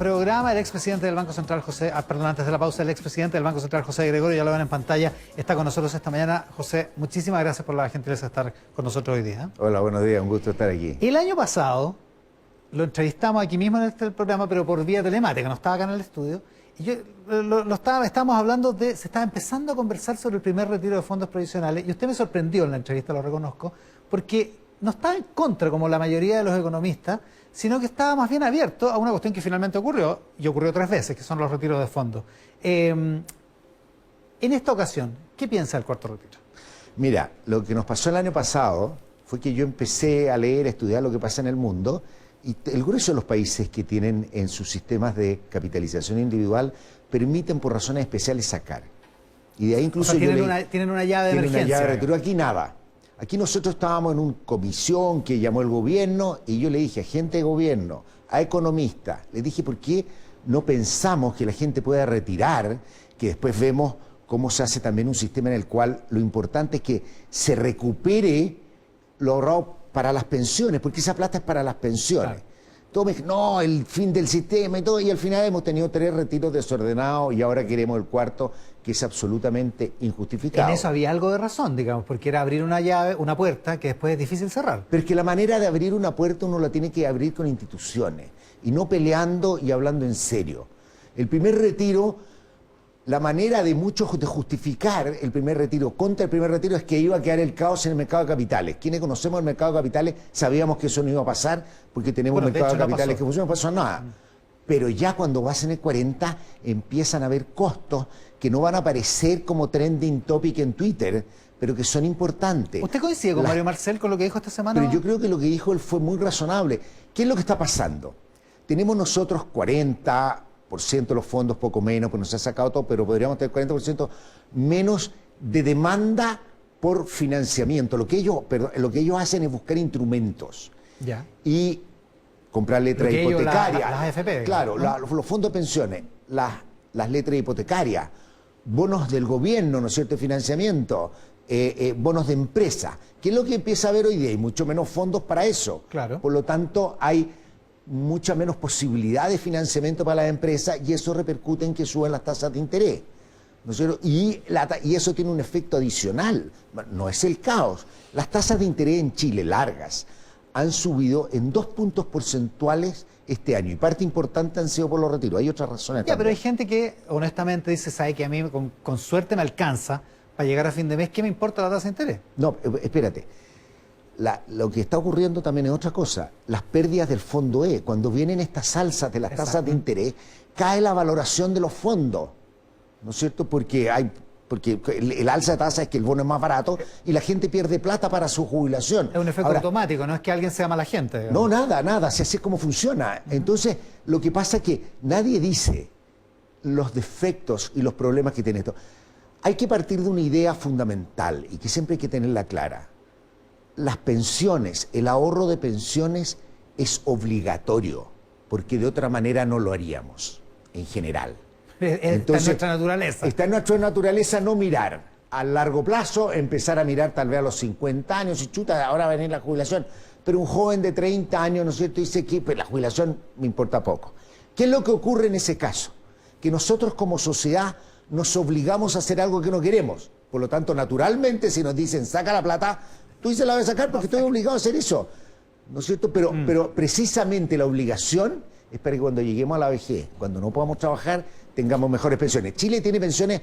programa, el expresidente del Banco Central, antes de la pausa, el expresidente del Banco Central, José Gregorio, ya lo ven en pantalla, está con nosotros esta mañana. José, muchísimas gracias por la gentileza de estar con nosotros hoy día. Hola, buenos días, un gusto estar aquí. El año pasado lo entrevistamos aquí mismo en este programa, pero por vía telemática, no estaba acá en el estudio, y yo estábamos hablando se estaba empezando a conversar sobre el primer retiro de fondos provisionales, y usted me sorprendió en la entrevista, lo reconozco, porque no estaba en contra, como la mayoría de los economistas, sino que estaba más bien abierto a una cuestión que finalmente ocurrió, y ocurrió 3 veces, que son los retiros de fondos. En esta ocasión, ¿qué piensa del cuarto retiro? Mira, lo que nos pasó el año pasado fue que yo empecé a leer, a estudiar lo que pasa en el mundo, y el grueso de los países que tienen en sus sistemas de capitalización individual permiten por razones especiales sacar. Y de ahí incluso tienen una llave de emergencia. Una llave de retiro. Aquí nada. Aquí nosotros estábamos en una comisión que llamó el gobierno y yo le dije a gente de gobierno, a economistas, le dije ¿por qué no pensamos que la gente pueda retirar, que después vemos cómo se hace también un sistema en el cual lo importante es que se recupere lo ahorrado para las pensiones, porque esa plata es para las pensiones. Claro. Todos me dijeron, no, el fin del sistema y todo, y al final hemos tenido 3 retiros desordenados y ahora queremos el cuarto, que es absolutamente injustificado. En eso había algo de razón, digamos, porque era abrir una llave, una puerta que después es difícil cerrar. Pero es que la manera de abrir una puerta uno la tiene que abrir con instituciones y no peleando y hablando en serio. El primer retiro, la manera de muchos de justificar el primer retiro contra el primer retiro es que iba a quedar el caos en el mercado de capitales. Quienes conocemos el mercado de capitales sabíamos que eso no iba a pasar porque tenemos un mercado de capitales que funciona, no pasó nada. Pero ya cuando vas en el 40 empiezan a haber costos que no van a aparecer como trending topic en Twitter, pero que son importantes. ¿Usted coincide con Mario Marcel con lo que dijo esta semana? Pero yo creo que lo que dijo él fue muy razonable. ¿Qué es lo que está pasando? Tenemos nosotros 40% de los fondos, poco menos, pues no se ha sacado todo, pero podríamos tener 40% menos de demanda por financiamiento. Lo que ellos hacen es buscar instrumentos. Ya. Y comprar letras hipotecarias. Las AFP. Claro, ¿no? Los fondos de pensiones, las letras hipotecarias, bonos del gobierno, ¿no es cierto?, de financiamiento, bonos de empresa. ¿Qué es lo que empieza a haber hoy día? Hay mucho menos fondos para eso. Claro. Por lo tanto, hay mucha menos posibilidad de financiamiento para las empresas y eso repercute en que suben las tasas de interés, ¿no es cierto? Y eso tiene un efecto adicional. No es el caos. Las tasas de interés en Chile, largas, han subido en 2 puntos porcentuales este año y parte importante han sido por los retiros. Hay otras razones también. Pero hay gente que honestamente dice, sabe que a mí con suerte me alcanza para llegar a fin de mes, ¿qué me importa la tasa de interés? No, espérate. Lo que está ocurriendo también es otra cosa. Las pérdidas del fondo E. Cuando vienen estas alzas de las tasas de interés, cae la valoración de los fondos, ¿no es cierto? Porque el alza de tasa es que el bono es más barato y la gente pierde plata para su jubilación. Es un efecto automático, no es que alguien sea mala gente. Digamos. No, nada, si así es como funciona. Entonces, lo que pasa es que nadie dice los defectos y los problemas que tiene esto. Hay que partir de una idea fundamental y que siempre hay que tenerla clara. Las pensiones, el ahorro de pensiones es obligatorio, porque de otra manera no lo haríamos, en general. Entonces, está en nuestra naturaleza. Está en nuestra naturaleza no mirar a largo plazo, empezar a mirar tal vez a los 50 años y chuta, ahora va a venir la jubilación. Pero un joven de 30 años, ¿no es cierto?, dice que pues, la jubilación me importa poco. ¿Qué es lo que ocurre en ese caso? Que nosotros como sociedad nos obligamos a hacer algo que no queremos. Por lo tanto, naturalmente, si nos dicen saca la plata, tú dices la vas a sacar porque estoy obligado a hacer eso. ¿No es cierto? Pero precisamente la obligación es para que cuando lleguemos a la vejez, cuando no podamos trabajar, tengamos mejores pensiones. Chile tiene pensiones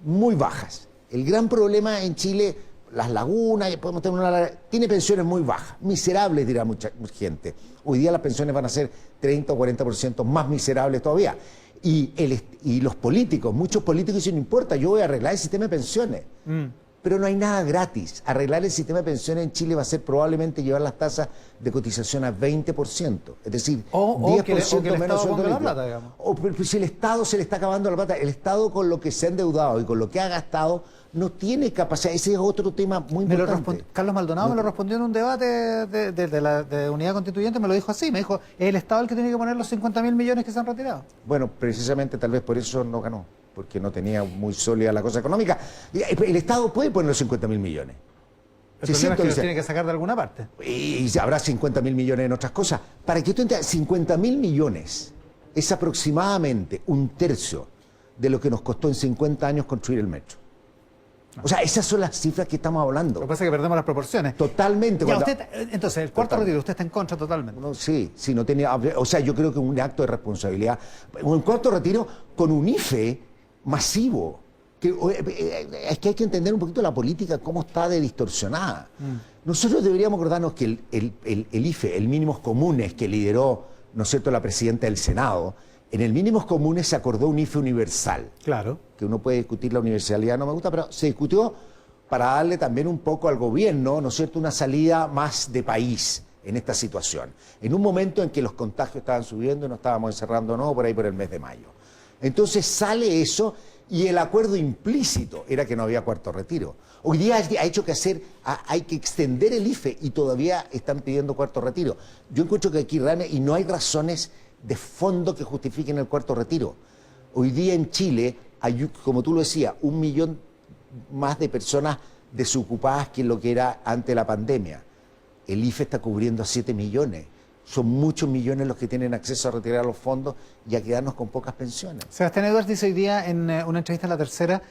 muy bajas. El gran problema en Chile, las lagunas, podemos tener tiene pensiones muy bajas, miserables, dirá mucha gente. Hoy día las pensiones van a ser 30 o 40% más miserables todavía. Y los políticos, muchos políticos dicen, no importa, yo voy a arreglar el sistema de pensiones. Pero no hay nada gratis. Arreglar el sistema de pensiones en Chile va a ser probablemente llevar las tasas de cotización a 20%. Es decir, 10% menos sueldo líquido. O si el Estado se le está acabando la plata, el Estado con lo que se ha endeudado y con lo que ha gastado no tiene capacidad. Ese es otro tema muy importante. Carlos Maldonado me lo respondió en un debate de unidad constituyente, me lo dijo así, me dijo, es el Estado el que tiene que poner los 50.000 millones que se han retirado. Bueno, precisamente tal vez por eso no ganó, porque no tenía muy sólida la cosa económica. El Estado puede poner los 50.000 millones. El problema es que los tiene que sacar de alguna parte. Y habrá 50.000 millones en otras cosas. Para que tú entiendas, 50.000 millones es aproximadamente 1/3 de lo que nos costó en 50 años construir el metro. O sea, esas son las cifras que estamos hablando. Lo que pasa es que perdemos las proporciones. Totalmente. Ya, Cuando- entonces, el cuarto retiro, usted está en contra totalmente. No, sí, no tenía. O sea, yo creo que un acto de responsabilidad. Un cuarto retiro con un IFE masivo. Es que hay que entender un poquito la política, cómo está de distorsionada. Nosotros deberíamos acordarnos que el IFE, el mínimos comunes que lideró, ¿no es cierto?, la presidenta del Senado, en el mínimos comunes se acordó un IFE universal. Claro. Que uno puede discutir la universalidad, no me gusta, pero se discutió para darle también un poco al gobierno, ¿no es cierto?, una salida más de país en esta situación. En un momento en que los contagios estaban subiendo y nos estábamos encerrando, no, por ahí por el mes de mayo. Entonces sale eso y el acuerdo implícito era que no había cuarto retiro. Hoy día ha hecho que hay que extender el IFE y todavía están pidiendo cuarto retiro. Yo encuentro que aquí realmente, y no hay razones de fondo que justifiquen el cuarto retiro. Hoy día en Chile hay, como tú lo decías, 1 millón más de personas desocupadas que lo que era antes de la pandemia. El IFE está cubriendo a 7 millones. Son muchos millones los que tienen acceso a retirar los fondos y a quedarnos con pocas pensiones. Sebastián Edwards dice hoy día en una entrevista en La Tercera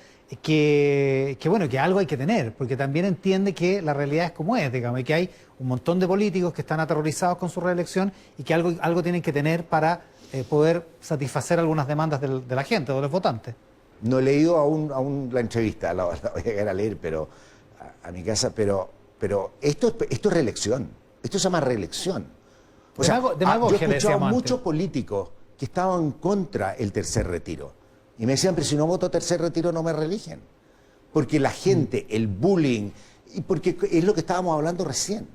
bueno, que algo hay que tener, porque también entiende que la realidad es como es, digamos, y que hay un montón de políticos que están aterrorizados con su reelección y que algo tienen que tener para poder satisfacer algunas demandas de la gente o de los votantes. No he leído aún la entrevista, la voy a llegar a leer a mi casa, pero esto es reelección. Esto se llama reelección. O sea, yo he escuchado a muchos políticos que estaban en contra del tercer retiro. Y me decían, pero si no voto tercer retiro no me reeligen. Porque la gente, el bullying, y porque es lo que estábamos hablando recién.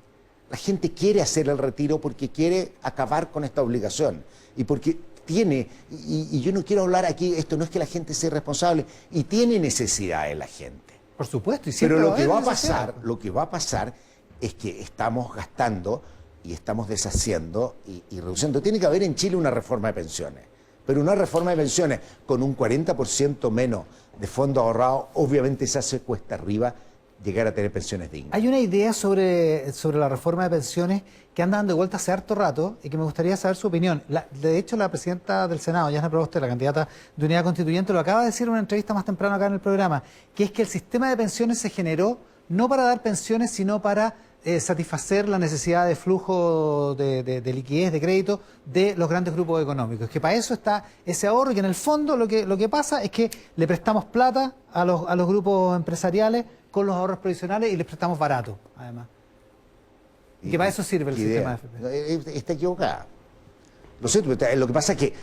La gente quiere hacer el retiro porque quiere acabar con esta obligación. Y porque tiene, y yo no quiero hablar aquí, esto no es que la gente sea irresponsable, y tiene necesidades la gente. Por supuesto. Pero lo que va a pasar es que estamos gastando y estamos deshaciendo y reduciendo. Tiene que haber en Chile una reforma de pensiones. Pero una reforma de pensiones con un 40% menos de fondos ahorrados, obviamente se hace cuesta arriba llegar a tener pensiones dignas. Hay una idea sobre la reforma de pensiones que anda dando vuelta hace harto rato y que me gustaría saber su opinión. De hecho, la presidenta del Senado, Yana Proboste, la candidata de Unidad Constituyente, lo acaba de decir en una entrevista más temprano acá en el programa, que es que el sistema de pensiones se generó no para dar pensiones, sino para satisfacer la necesidad de flujo de liquidez, de crédito de los grandes grupos económicos. Que para eso está ese ahorro y que en el fondo lo que pasa es que le prestamos plata a los grupos empresariales con los ahorros provisionales y les prestamos barato, además. Y que para eso sirve el sistema de FP. Está equivocada. Lo siento, lo que pasa es que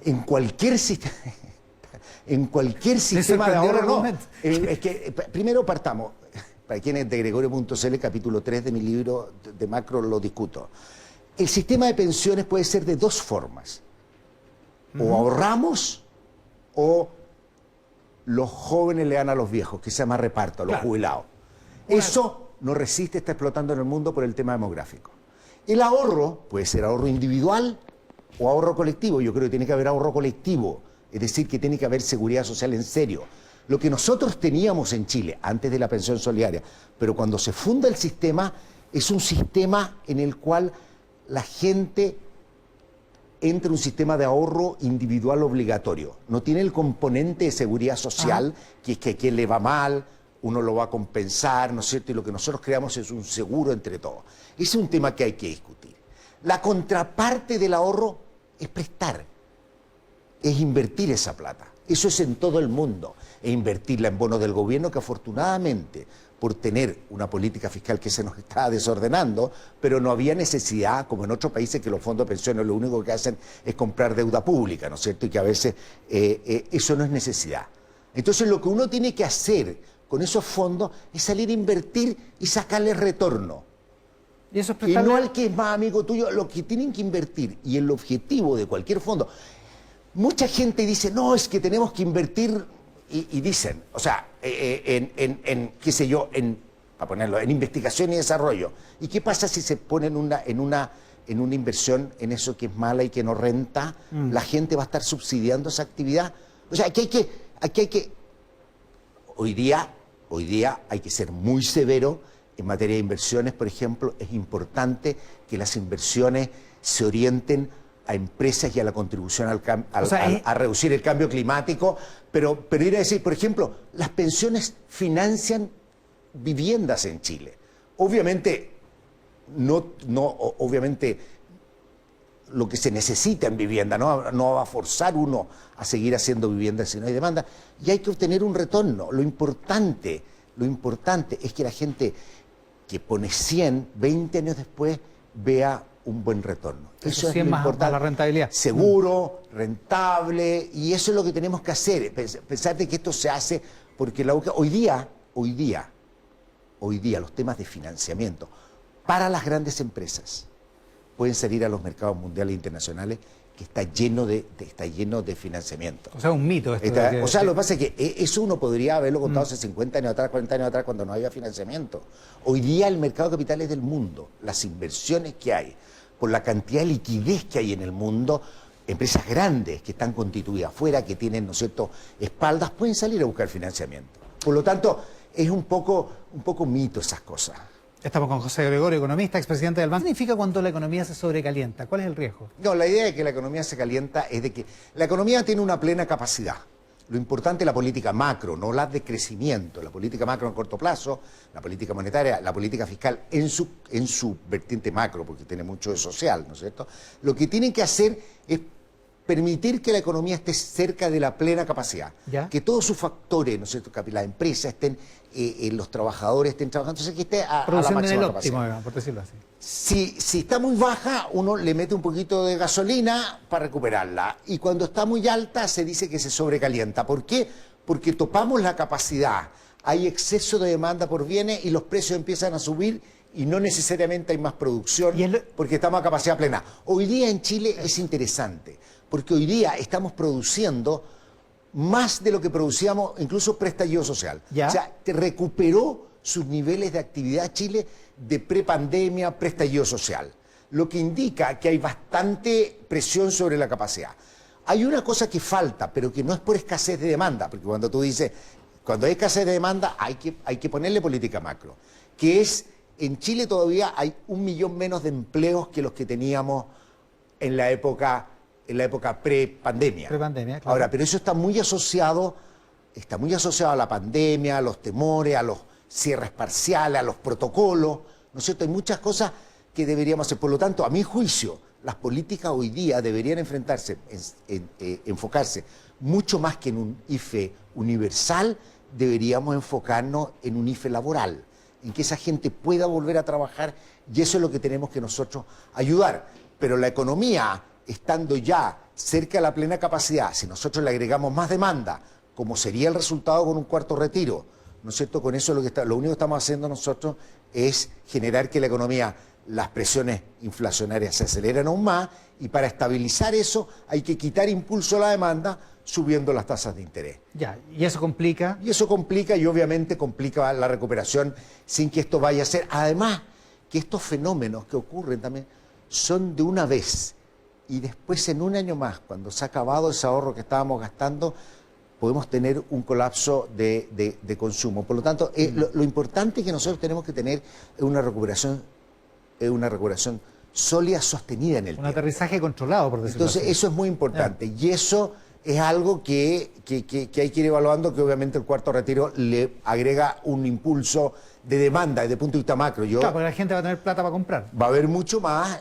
en cualquier sistema... En cualquier sistema de ahorro, no. Es que, primero partamos... Para quienes de Gregorio.cl, capítulo 3 de mi libro de macro lo discuto. El sistema de pensiones puede ser de dos formas. O ahorramos o los jóvenes le dan a los viejos, que se llama reparto, a los jubilados. Eso no resiste, está explotando en el mundo por el tema demográfico. El ahorro puede ser ahorro individual o ahorro colectivo. Yo creo que tiene que haber ahorro colectivo, es decir, que tiene que haber seguridad social en serio. Lo que nosotros teníamos en Chile antes de la pensión solidaria, pero cuando se funda el sistema, es un sistema en el cual la gente entra en un sistema de ahorro individual obligatorio. No tiene el componente de seguridad social, que es que a quien le va mal, uno lo va a compensar, ¿no es cierto? Y lo que nosotros creamos es un seguro entre todos. Ese es un tema que hay que discutir. La contraparte del ahorro es prestar, es invertir esa plata. Eso es en todo el mundo. E invertirla en bonos del gobierno que afortunadamente, por tener una política fiscal que se nos está desordenando, pero no había necesidad, como en otros países, que los fondos de pensiones lo único que hacen es comprar deuda pública, ¿no es cierto? Y que a veces eso no es necesidad. Entonces lo que uno tiene que hacer con esos fondos es salir a invertir y sacarle retorno. Y eso es que no al que es más amigo tuyo, lo que tienen que invertir y el objetivo de cualquier fondo. Mucha gente dice, no, es que tenemos que invertir, y dicen, o sea, qué sé yo, para ponerlo, en investigación y desarrollo. ¿Y qué pasa si se pone en una inversión en eso que es mala y que no renta? La gente va a estar subsidiando esa actividad. O sea, aquí hay que hoy día hay que ser muy severo en materia de inversiones. Por ejemplo, es importante que las inversiones se orienten a empresas y a la contribución O sea, a reducir el cambio climático, pero ir a decir, por ejemplo, las pensiones financian viviendas en Chile. Obviamente, obviamente lo que se necesita en vivienda, no va a forzar uno a seguir haciendo vivienda si no hay demanda, y hay que obtener un retorno. Lo importante es que la gente que pone 100, 20 años después, vea un buen retorno. Eso sí es es lo más importante. la rentabilidad. Seguro, rentable, y eso es lo que tenemos que hacer. Pensar de que esto se hace porque hoy día, los temas de financiamiento para las grandes empresas pueden salir a los mercados mundiales e internacionales que está lleno de financiamiento. O sea, un mito esto. Lo que pasa es que eso uno podría haberlo contado hace 50 años atrás, 40 años atrás, cuando no había financiamiento. Hoy día el mercado de capitales del mundo, las inversiones que hay, por la cantidad de liquidez que hay en el mundo, empresas grandes que están constituidas afuera, que tienen, ¿no es cierto?, espaldas, pueden salir a buscar financiamiento. Por lo tanto, es un poco mito esas cosas. Estamos con José Gregorio, economista, expresidente del banco. ¿Qué significa cuando la economía se sobrecalienta? ¿Cuál es el riesgo? No, la idea de que la economía se calienta es de que la economía tiene una plena capacidad. Lo importante es la política macro, no la de crecimiento. La política macro en corto plazo, la política monetaria, la política fiscal en su vertiente macro, porque tiene mucho de social, ¿no es cierto? Lo que tienen que hacer es permitir que la economía esté cerca de la plena capacidad. ¿Ya? Que todos sus factores, ¿no es cierto?, las empresas estén, los trabajadores estén trabajando, entonces que esté a la Producción en máxima el capacidad. óptimo, por decirlo así. Si está muy baja, uno le mete un poquito de gasolina para recuperarla. Y cuando está muy alta, se dice que se sobrecalienta. ¿Por qué? Porque topamos la capacidad. Hay exceso de demanda por bienes y los precios empiezan a subir y no necesariamente hay más producción porque estamos a capacidad plena. Hoy día en Chile es interesante, porque hoy día estamos produciendo más de lo que producíamos incluso pre-estallido social. ¿Ya? O sea, recuperó sus niveles de actividad Chile de prepandemia, pre-estallido social. Lo que indica que hay bastante presión sobre la capacidad. Hay una cosa que falta, pero que no es por escasez de demanda, porque cuando tú dices, cuando hay escasez de demanda hay que ponerle política macro, que es, en Chile todavía hay 1 millón menos de empleos que los que teníamos en la época pre-pandemia. Pre-pandemia, claro. Ahora, pero eso está muy asociado a la pandemia, a los temores, a los cierres parciales, a los protocolos, ¿no es cierto? Hay muchas cosas que deberíamos hacer. Por lo tanto, a mi juicio, las políticas hoy día deberían enfocarse mucho más que en un IFE universal, deberíamos enfocarnos en un IFE laboral, en que esa gente pueda volver a trabajar, y eso es lo que tenemos que nosotros ayudar. Pero la economía, estando ya cerca de la plena capacidad, si nosotros le agregamos más demanda, como sería el resultado con un cuarto retiro, ¿no es cierto? Con eso lo único que estamos haciendo nosotros es generar que la economía, las presiones inflacionarias se aceleren aún más, y para estabilizar eso hay que quitar impulso a la demanda subiendo las tasas de interés. Ya, y eso complica. Y eso complica, y obviamente complica la recuperación sin que esto vaya a ser. Además, que estos fenómenos que ocurren también son de una vez, y después en un año más, cuando se ha acabado ese ahorro que estábamos gastando, podemos tener un colapso de consumo. Por lo tanto, lo importante que nosotros tenemos que tener es una recuperación sólida, sostenida en el tiempo. Un aterrizaje controlado, por decirlo así. Entonces, eso es muy importante. Y eso es algo que hay que ir evaluando, que obviamente el cuarto retiro le agrega un impulso de demanda desde el punto de vista macro. Claro, porque la gente va a tener plata para comprar. Va a haber mucho más,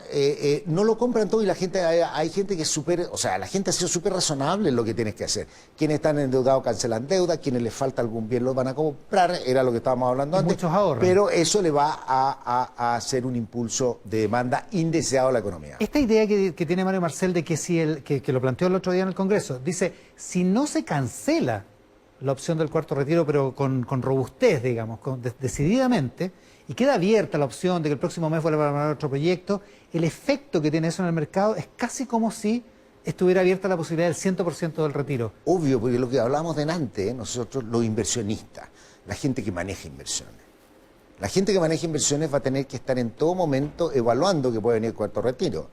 no lo compran todo, y la gente, hay gente que es súper, o sea, la gente ha sido súper razonable en lo que tienes que hacer. Quienes están endeudados cancelan deuda, quienes les falta algún bien los van a comprar, era lo que estábamos hablando antes. Muchos ahorros. Pero eso le va a hacer un impulso de demanda indeseado a la economía. Esta idea que tiene Mario Marcel de que que lo planteó el otro día en el Congreso, dice, si no se cancela la opción del cuarto retiro, pero con robustez, digamos, decididamente, y queda abierta la opción de que el próximo mes vuelva a armar otro proyecto, el efecto que tiene eso en el mercado es casi como si estuviera abierta la posibilidad del 100% del retiro. Obvio, porque lo que hablábamos delante, nosotros los inversionistas, la gente que maneja inversiones. La gente que maneja inversiones va a tener que estar en todo momento evaluando que puede venir el cuarto retiro.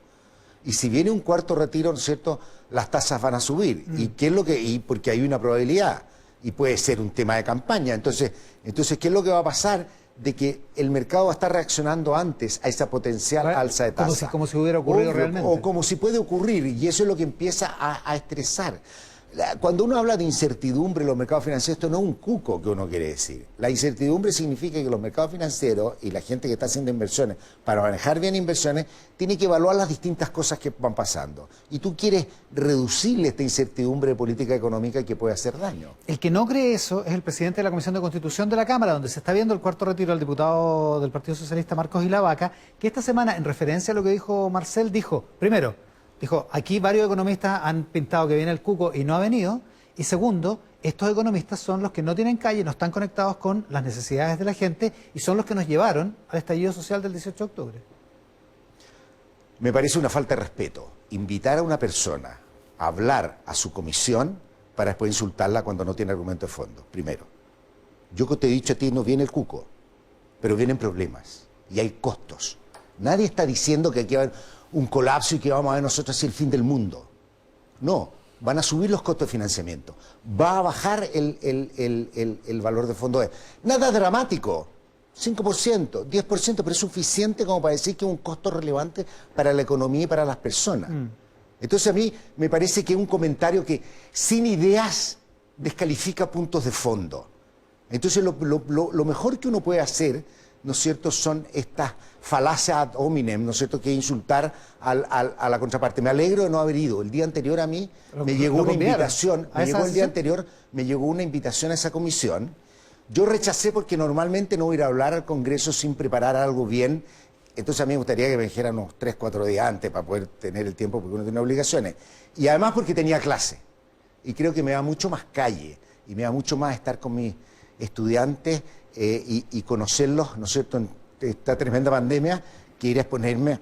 Y si viene un cuarto retiro, ¿no es cierto?, las tasas van a subir. ¿Y qué es lo que? Y porque hay una probabilidad. Y puede ser un tema de campaña. Entonces, ¿qué es lo que va a pasar? de que el mercado va a estar reaccionando antes a esa potencial alza de tasa. Como si hubiera ocurrido realmente. O como si puede ocurrir, y eso es lo que empieza a estresar. Cuando uno habla de incertidumbre en los mercados financieros, esto no es un cuco que uno quiere decir. La incertidumbre significa que los mercados financieros y la gente que está haciendo inversiones, para manejar bien inversiones, tiene que evaluar las distintas cosas que van pasando. Y tú quieres reducirle esta incertidumbre de política económica que puede hacer daño. El que no cree eso es el presidente de la Comisión de Constitución de la Cámara, donde se está viendo el cuarto retiro del diputado del Partido Socialista, Marcos Ilavaca, que esta semana, en referencia a lo que dijo Marcel, dijo, aquí varios economistas han pintado que viene el cuco y no ha venido. Y segundo, estos economistas son los que no tienen calle, no están conectados con las necesidades de la gente y son los que nos llevaron al estallido social del 18 de octubre. Me parece una falta de respeto invitar a una persona a hablar a su comisión para después insultarla cuando no tiene argumento de fondo. Primero, yo te he dicho a ti, no viene el cuco, pero vienen problemas y hay costos. Nadie está diciendo que aquí va a haber un colapso y que vamos a ver nosotros así el fin del mundo. No, van a subir los costos de financiamiento, va a bajar el valor de fondo. Nada dramático, 5%, 10%, pero es suficiente como para decir que es un costo relevante para la economía y para las personas. Entonces a mí me parece que es un comentario que sin ideas descalifica puntos de fondo. Entonces lo mejor que uno puede hacer, ¿no es cierto?, son estas falacias ad hominem, ¿no es cierto?, que insultar a la contraparte. Me alegro de no haber ido. El día anterior a mí me llegó una invitación, el día anterior me llegó una invitación a esa comisión. Yo rechacé porque normalmente no voy a ir a hablar al Congreso sin preparar algo bien. Entonces a mí me gustaría que me dijeran unos 3, 4 días antes para poder tener el tiempo porque uno tiene obligaciones. Y además porque tenía clase. Y creo que me da mucho más calle y me da mucho más estar con mis estudiantes y conocerlos, ¿no es cierto?, en esta tremenda pandemia, que ir a exponerme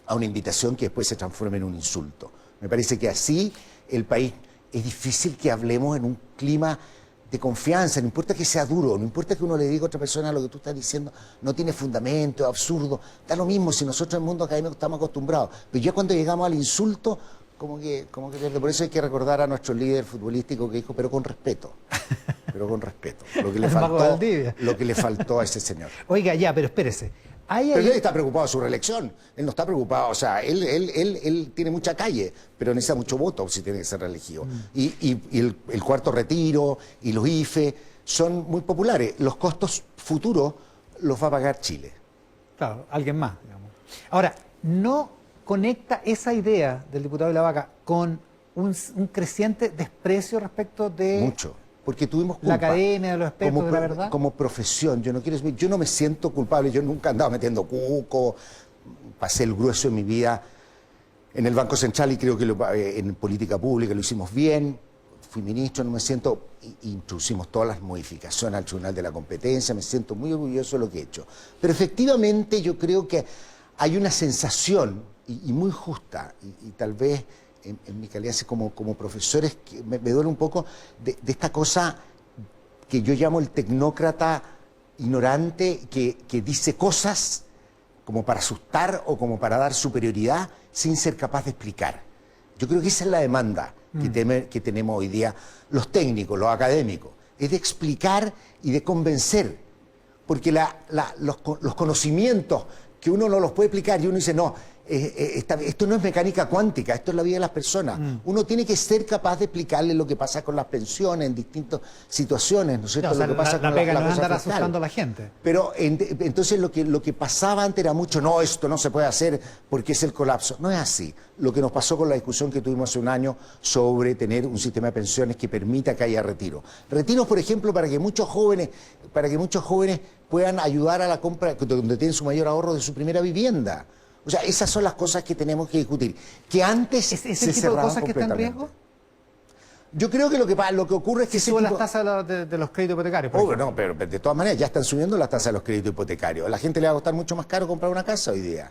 a una invitación que después se transforme en un insulto. Me parece que así el país, es difícil que hablemos en un clima de confianza, no importa que sea duro, no importa que uno le diga a otra persona lo que tú estás diciendo, no tiene fundamento, es absurdo, da lo mismo si nosotros en el mundo académico estamos acostumbrados, pero ya cuando llegamos al insulto, como que pierde. Por eso hay que recordar a nuestro líder futbolístico que dijo, pero con respeto, lo que le faltó a ese señor. Oiga, ya, pero espérese. Pero él está preocupado de su reelección, él no está preocupado, o sea, él tiene mucha calle, pero necesita mucho voto si tiene que ser reelegido. Y el cuarto retiro y los IFE son muy populares. Los costos futuros los va a pagar Chile. Claro, alguien más, digamos. Ahora, ¿no conecta esa idea del diputado Ilavaca con un creciente desprecio respecto de... Mucho. Porque tuvimos culpa. La academia, de los expertos de la verdad. Como profesión, yo no me siento culpable, yo nunca andaba metiendo cuco, pasé el grueso de mi vida en el Banco Central y creo que en política pública lo hicimos bien, fui ministro, no me siento, introducimos todas las modificaciones al Tribunal de la Competencia, me siento muy orgulloso de lo que he hecho. Pero efectivamente yo creo que hay una sensación, y muy justa, y tal vez... En mi calidad como profesores, que me duele un poco de esta cosa que yo llamo el tecnócrata ignorante que dice cosas como para asustar o como para dar superioridad sin ser capaz de explicar. Yo creo que esa es la demanda que tenemos hoy día los técnicos, los académicos, es de explicar y de convencer, porque los conocimientos que uno no los puede explicar y uno dice, no, esto no es mecánica cuántica, esto es la vida de las personas. Uno tiene que ser capaz de explicarle lo que pasa con las pensiones en distintas situaciones, ¿no es cierto? No, o sea, lo que pasa con pega la no es cosa andar fiscal. asustando a la gente. Pero entonces lo que pasaba antes era mucho, no, esto no se puede hacer porque es el colapso. No es así. Lo que nos pasó con la discusión que tuvimos hace un año sobre tener un sistema de pensiones que permita que haya retiro. Retiros, por ejemplo, para que muchos jóvenes puedan ayudar a la compra, donde tienen su mayor ahorro de su primera vivienda. O sea, esas son las cosas que tenemos que discutir. Que antes ¿Es ese tipo de cosas que están en riesgo? Yo creo que lo que ocurre es que... Si suben las tasas de los créditos hipotecarios, por ejemplo. No, pero de todas maneras ya están subiendo las tasas de los créditos hipotecarios. A la gente le va a costar mucho más caro comprar una casa hoy día.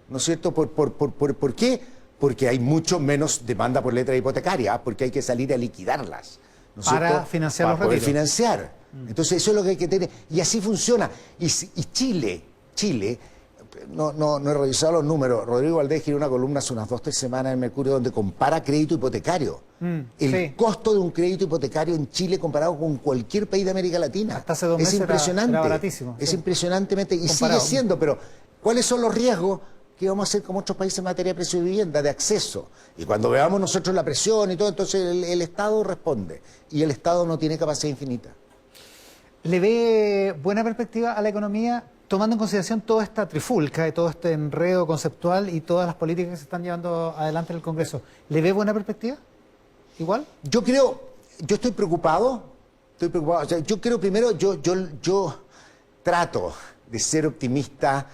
¿No es cierto? ¿Por qué? Porque hay mucho menos demanda por letra hipotecaria, porque hay que salir a liquidarlas. ¿No es para cierto? financiar para los poder retiros. financiar. Entonces eso es lo que hay que tener. Y así funciona. Y Chile, no he revisado los números. Rodrigo Valdés escribió una columna hace unas 2 o 3 semanas en Mercurio donde compara crédito hipotecario. El costo de un crédito hipotecario en Chile comparado con cualquier país de América Latina. Hasta hace 2 es meses impresionante. era baratísimo. Es impresionantemente, y comparado. sigue siendo, pero ¿cuáles son los riesgos que vamos a hacer como otros países en materia de precio de vivienda, de acceso? Y cuando veamos nosotros la presión y todo, entonces el Estado responde. Y el Estado no tiene capacidad infinita. ¿Le ve buena perspectiva a la economía, tomando en consideración toda esta trifulca y todo este enredo conceptual y todas las políticas que se están llevando adelante en el Congreso? ¿Le ve buena perspectiva? ¿Igual? Yo estoy preocupado. O sea, yo creo primero, yo trato de ser optimista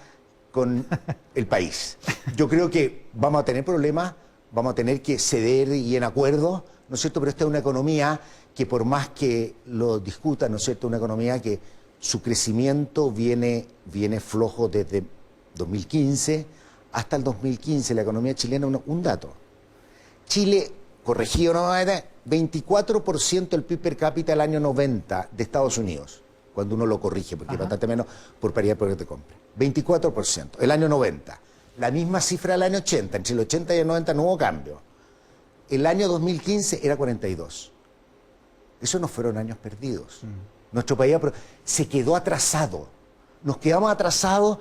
con el país. Yo creo que vamos a tener problemas, vamos a tener que ceder y en acuerdo, ¿no es cierto? Pero esta es una economía que por más que lo discutan, ¿no es cierto?, una economía que su crecimiento viene flojo desde 2015 hasta el 2015. La economía chilena, un dato. Chile, corregido nuevamente, 24% del PIB per cápita el año 90 de Estados Unidos, cuando uno lo corrige, porque es bastante menos por paridad de poder de compra. 24%, el año 90. La misma cifra del año 80, entre el 80 y el 90 no hubo cambio. El año 2015 era 42%. Esos no fueron años perdidos. Nuestro país se quedó atrasado. Nos quedamos atrasados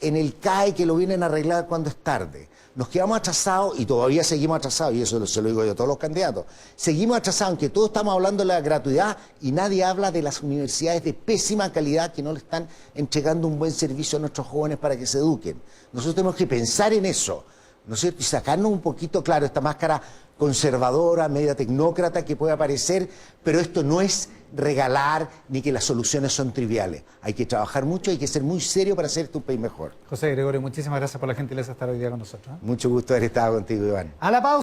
en el CAE que lo vienen a arreglar cuando es tarde. Nos quedamos atrasados y todavía seguimos atrasados, y eso se lo digo yo a todos los candidatos. Seguimos atrasados, aunque todos estamos hablando de la gratuidad y nadie habla de las universidades de pésima calidad que no le están entregando un buen servicio a nuestros jóvenes para que se eduquen. Nosotros tenemos que pensar en eso, ¿no es cierto? Y sacarnos un poquito, claro, esta máscara conservadora, media tecnócrata que puede aparecer, pero esto no es regalar ni que las soluciones son triviales. Hay que trabajar mucho, hay que ser muy serio para hacer este un país mejor. José Gregorio, muchísimas gracias por la gentileza de estar hoy día con nosotros. Mucho gusto haber estado contigo, Iván. A la pausa.